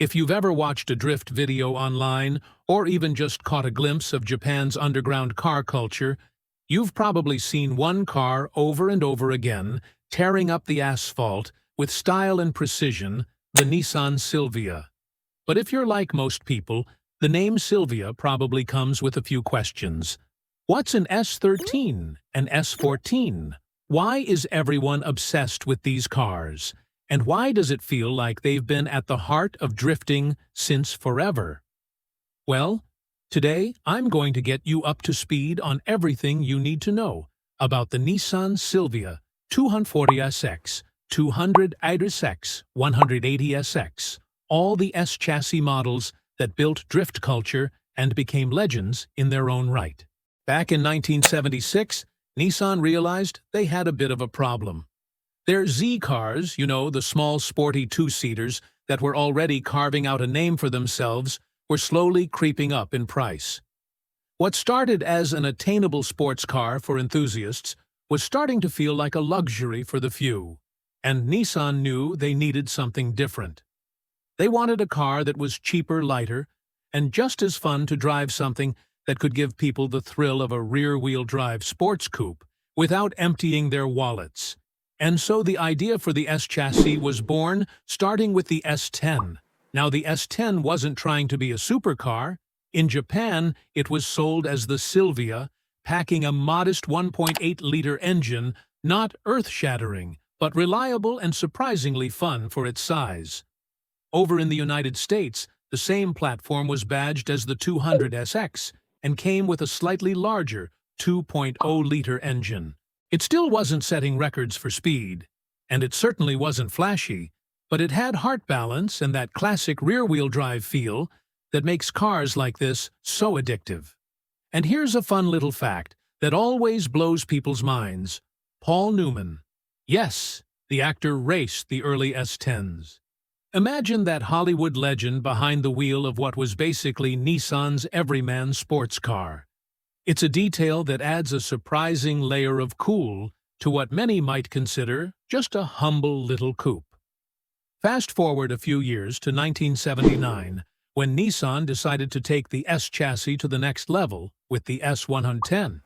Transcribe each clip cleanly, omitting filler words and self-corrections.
If you've ever watched a drift video online, or even just caught a glimpse of Japan's underground car culture, you've probably seen one car over and over again, tearing up the asphalt with style and precision, the Nissan Silvia. But if you're like most people, the name Sylvia probably comes with a few questions. What's an S13, an S14? Why is everyone obsessed with these cars? And why does it feel like they've been at the heart of drifting since forever? Well, today I'm going to get you up to speed on everything you need to know about the Nissan Silvia 240SX, 200SX, 180SX, all the S-chassis models that built drift culture and became legends in their own right. Back in 1976, Nissan realized they had a bit of a problem. Their Z cars, the small sporty two-seaters that were already carving out a name for themselves, were slowly creeping up in price. What started as an attainable sports car for enthusiasts was starting to feel like a luxury for the few, and Nissan knew they needed something different. They wanted a car that was cheaper, lighter, and just as fun to drive, something that could give people the thrill of a rear-wheel drive sports coupe without emptying their wallets. And so the idea for the S-chassis was born, starting with the S10. Now, the S10 wasn't trying to be a supercar. In Japan, it was sold as the Silvia, packing a modest 1.8-liter engine, not earth-shattering, but reliable and surprisingly fun for its size. Over in the United States, the same platform was badged as the 200SX and came with a slightly larger 2.0-liter engine. It still wasn't setting records for speed, and it certainly wasn't flashy, but it had heart balance and that classic rear-wheel drive feel that makes cars like this so addictive. And here's a fun little fact that always blows people's minds. Paul Newman. Yes, the actor raced the early S10s. Imagine that Hollywood legend behind the wheel of what was basically Nissan's everyman sports car. It's a detail that adds a surprising layer of cool to what many might consider just a humble little coupe. Fast forward a few years to 1979, when Nissan decided to take the S-chassis to the next level with the S110.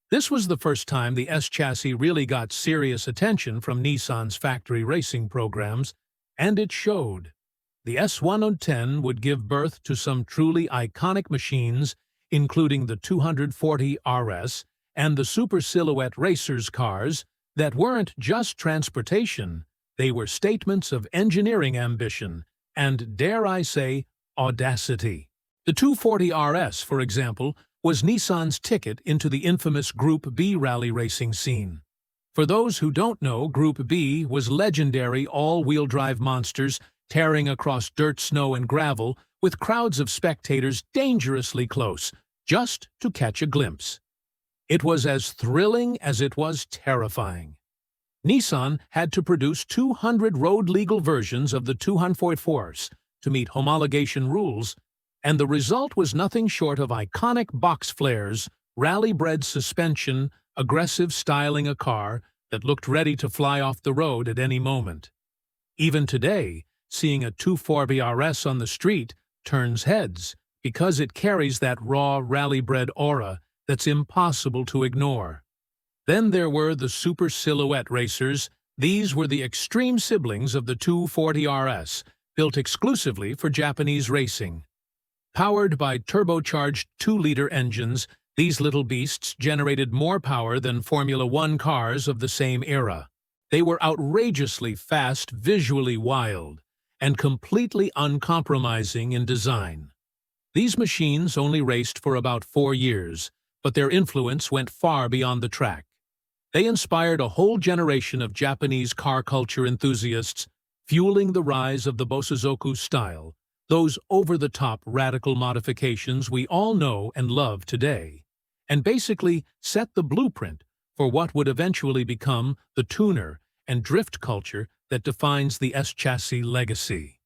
This was the first time the S-chassis really got serious attention from Nissan's factory racing programs, and it showed. The S110 would give birth to some truly iconic machines, including the 240 RS and the Super Silhouette Racers cars that weren't just transportation, they were statements of engineering ambition and, dare I say, audacity. The 240 RS, for example, was Nissan's ticket into the infamous Group B rally racing scene. For those who don't know, Group B was legendary all-wheel drive monsters tearing across dirt, snow, and gravel with crowds of spectators dangerously close, just to catch a glimpse. It was as thrilling as it was terrifying. Nissan had to produce 200 road-legal versions of the 240s to meet homologation rules, and the result was nothing short of iconic box flares, rally-bred suspension, aggressive styling, a car that looked ready to fly off the road at any moment. Even today, seeing a 240 RS on the street turns heads because it carries that raw, rally-bred aura that's impossible to ignore. Then there were the Super Silhouette Racers. These were the extreme siblings of the 240 RS, built exclusively for Japanese racing. Powered by turbocharged 2-liter engines, these little beasts generated more power than Formula One cars of the same era. They were outrageously fast, visually wild, and completely uncompromising in design. These machines only raced for about 4 years, but their influence went far beyond the track. They inspired a whole generation of Japanese car culture enthusiasts, fueling the rise of the Bosozoku style, those over-the-top radical modifications we all know and love today, and basically set the blueprint for what would eventually become the tuner and drift culture that defines the S-chassis legacy.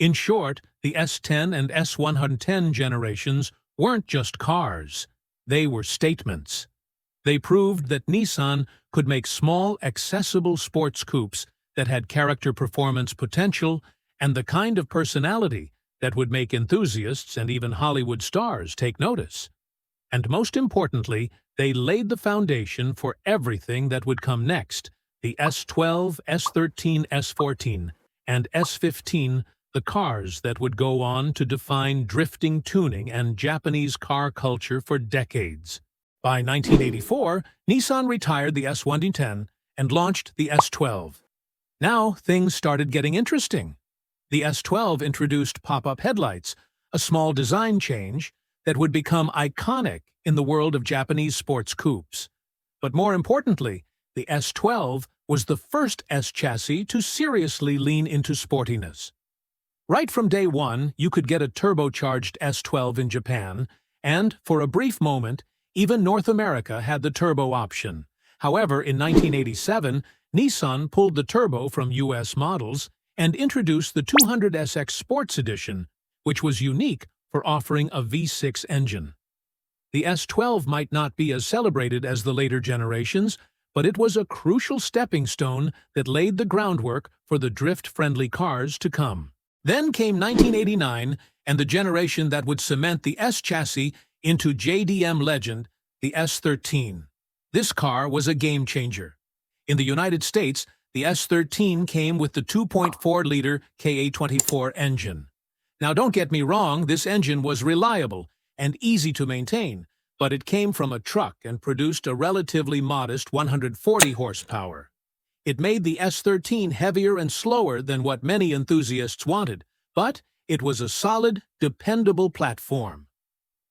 In short, the S10 and S110 generations weren't just cars, they were statements. They proved that Nissan could make small, accessible sports coupes that had character, performance potential, and the kind of personality that would make enthusiasts and even Hollywood stars take notice. And most importantly, they laid the foundation for everything that would come next: the S12, S13, S14, and S15, the cars that would go on to define drifting tuning and Japanese car culture for decades. By 1984, Nissan retired the S110 and launched the S12. Now things started getting interesting. The S12 introduced pop-up headlights, a small design change that would become iconic in the world of Japanese sports coupes. But more importantly, the S12 was the first S-chassis to seriously lean into sportiness. Right from day one, you could get a turbocharged S12 in Japan, and, for a brief moment, even North America had the turbo option. However, in 1987, Nissan pulled the turbo from US models and introduced the 200SX Sports Edition, which was unique for offering a V6 engine. The S12 might not be as celebrated as the later generations, but it was a crucial stepping stone that laid the groundwork for the drift-friendly cars to come. Then came 1989 and the generation that would cement the S-chassis into JDM legend, the S13. This car was a game-changer. In the United States, the S13 came with the 2.4-liter Ka24 engine. Now don't get me wrong, this engine was reliable and easy to maintain, but it came from a truck and produced a relatively modest 140 horsepower. It made the S13 heavier and slower than what many enthusiasts wanted, but it was a solid, dependable platform.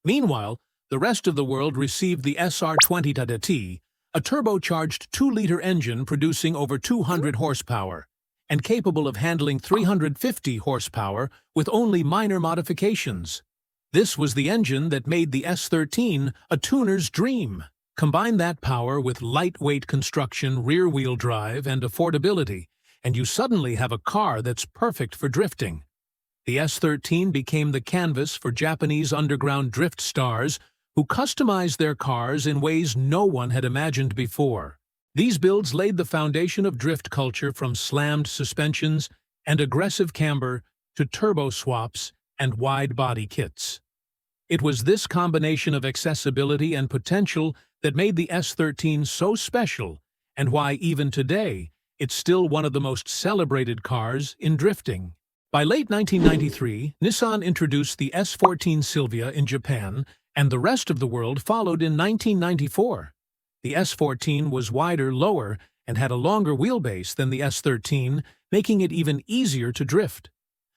Meanwhile, the rest of the world received the SR20T, a turbocharged 2-liter engine producing over 200 horsepower and capable of handling 350 horsepower with only minor modifications. This was the engine that made the S13 a tuner's dream. Combine that power with lightweight construction, rear-wheel drive, and affordability, and you suddenly have a car that's perfect for drifting. The S13 became the canvas for Japanese underground drift stars who customized their cars in ways no one had imagined before. These builds laid the foundation of drift culture, from slammed suspensions and aggressive camber to turbo swaps and wide-body kits. It was this combination of accessibility and potential that made the S13 so special, and why even today it's still one of the most celebrated cars in drifting. By late 1993, Nissan introduced the S14 Silvia in Japan, and the rest of the world followed in 1994. The S14 was wider, lower, and had a longer wheelbase than the S13, making it even easier to drift.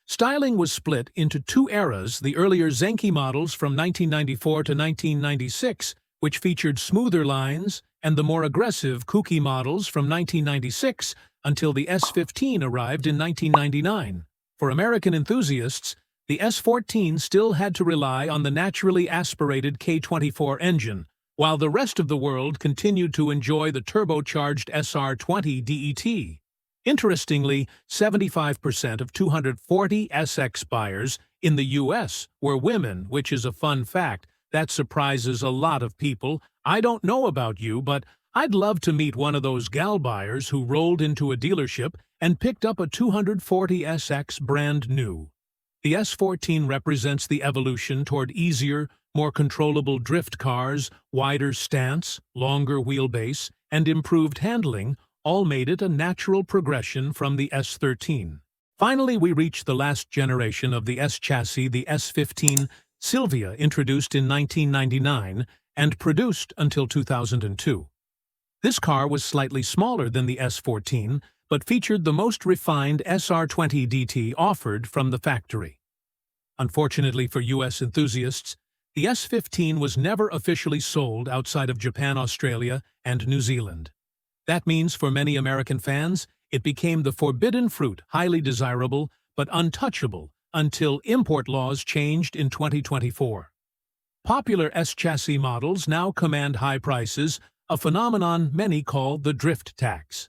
Styling was split into two eras: the earlier Zenki models from 1994 to 1996, which featured smoother lines, and the more aggressive Kuki models from 1996 until the S15 arrived in 1999. For American enthusiasts, the S14 still had to rely on the naturally aspirated K24 engine, while the rest of the world continued to enjoy the turbocharged SR20 DET. Interestingly, 75% of 240SX buyers in the US were women, which is a fun fact that surprises a lot of people. I don't know about you, but I'd love to meet one of those gal buyers who rolled into a dealership and picked up a 240SX brand new. The S14 represents the evolution toward easier, more controllable drift cars. Wider stance, longer wheelbase, and improved handling all made it a natural progression from the S13. Finally, we reach the last generation of the S-chassis, the S15 Sylvia, introduced in 1999 and produced until 2002. This car was slightly smaller than the S14, but featured the most refined SR20 DT offered from the factory. Unfortunately for US enthusiasts, the S15 was never officially sold outside of Japan, Australia, and New Zealand. That means for many American fans, it became the forbidden fruit, highly desirable but untouchable, until import laws changed in 2024. Popular S-chassis models now command high prices, a phenomenon many call the drift tax.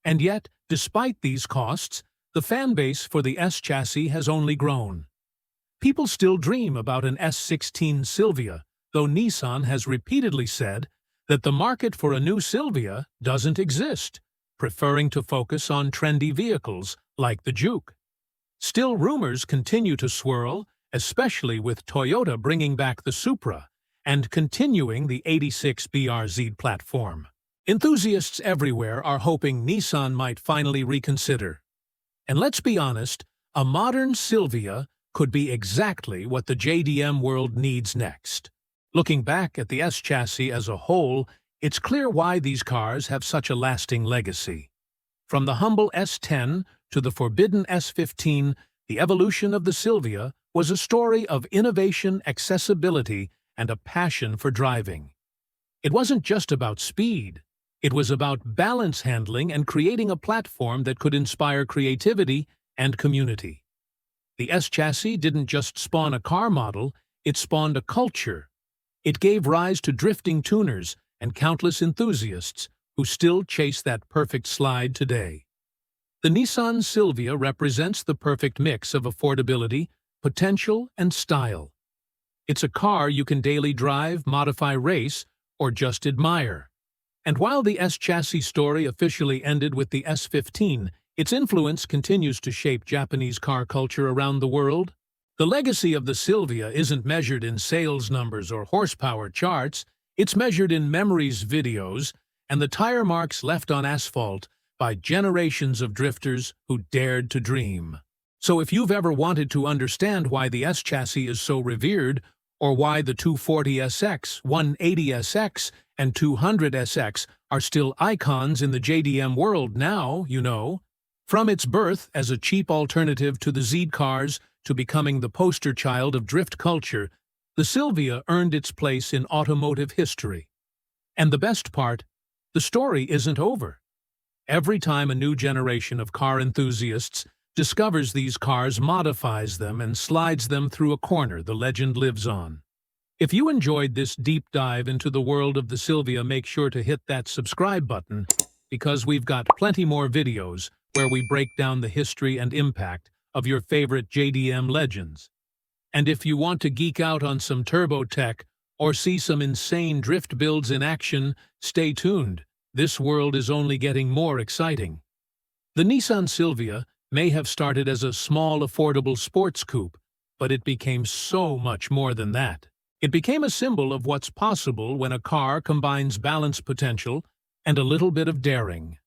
And yet, despite these costs, the fan base for the S-chassis has only grown. People still dream about an S16 Silvia, though Nissan has repeatedly said that the market for a new Silvia doesn't exist, preferring to focus on trendy vehicles like the Juke. Still, rumors continue to swirl, especially with Toyota bringing back the Supra and continuing the 86 BRZ platform. Enthusiasts everywhere are hoping Nissan might finally reconsider. And let's be honest, a modern Silvia could be exactly what the JDM world needs next. Looking back at the S-chassis as a whole, it's clear why these cars have such a lasting legacy. From the humble S10 to the forbidden S15, the evolution of the Silvia was a story of innovation, accessibility, and a passion for driving. It wasn't just about speed. It was about balance handling and creating a platform that could inspire creativity and community. The S-chassis didn't just spawn a car model, it spawned a culture. It gave rise to drifting tuners and countless enthusiasts who still chase that perfect slide today. The Nissan Silvia represents the perfect mix of affordability, potential, and style. It's a car you can daily drive, modify, race, or just admire. And while the S-chassis story officially ended with the S15, its influence continues to shape Japanese car culture around the world. The legacy of the Silvia isn't measured in sales numbers or horsepower charts, it's measured in memories, videos, and the tire marks left on asphalt by generations of drifters who dared to dream. So if you've ever wanted to understand why the S-chassis is so revered, or why the 240SX, 180SX, and 200SX are still icons in the JDM world now, you know. From its birth as a cheap alternative to the Z cars to becoming the poster child of drift culture, the Silvia earned its place in automotive history. And the best part, the story isn't over. Every time a new generation of car enthusiasts discovers these cars, modifies them, and slides them through a corner, the legend lives on. If you enjoyed this deep dive into the world of the Silvia, make sure to hit that subscribe button, because we've got plenty more videos where we break down the history and impact of your favorite JDM legends. And if you want to geek out on some turbo tech or see some insane drift builds in action, stay tuned. This world is only getting more exciting. The Nissan Silvia may have started as a small, affordable sports coupe, but it became so much more than that. It became a symbol of what's possible when a car combines balance, potential, and a little bit of daring.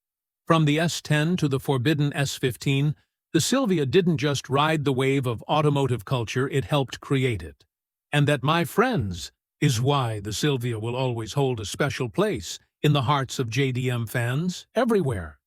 From the S10 to the forbidden S15, the Silvia didn't just ride the wave of automotive culture, it helped create it. And that, my friends, is why the Silvia will always hold a special place in the hearts of JDM fans everywhere.